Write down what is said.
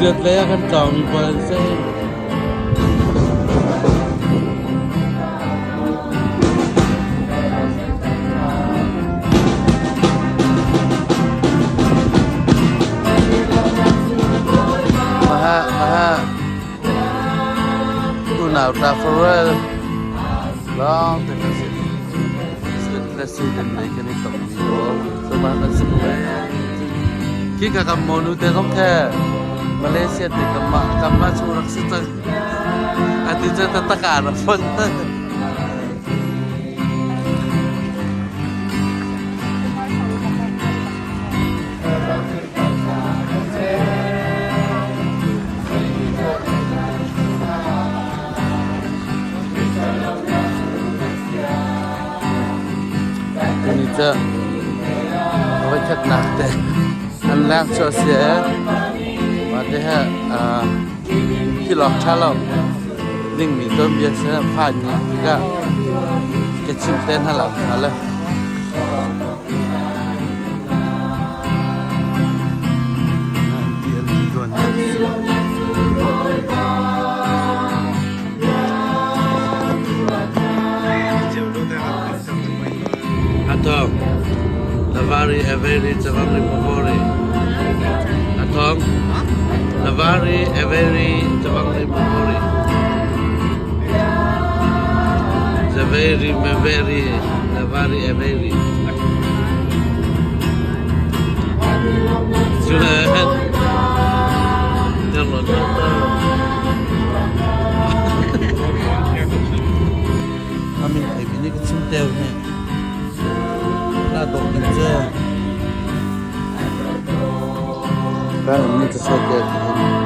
trượt lấy căn cổng và sẽ maha tu nào ta forever long thì nó sẽ president này cái này tổng số số ba là số khi cả cầm monu te không khe Malaysia thì cầm mà chú rắc sức anh đi chơi tất cả là phânจะเอาไว้ชัดหนักแต่อันแรกชัวเสียมาได้ฮะที่หลอกชาเราลิงมีต้นเบียร์เสียผ่านนี้ก็จะชิมเต้นให้เราอะไรAtong, Navari Everi Javangri Mavori. Atong, Navari Everi Javangri Mavori. Javeri Maveri, Navari Everi. Sudah. Jangan lupa. Amin, ini kecil ni. Là độ nhìn chưa? Các bạn nhìn thấy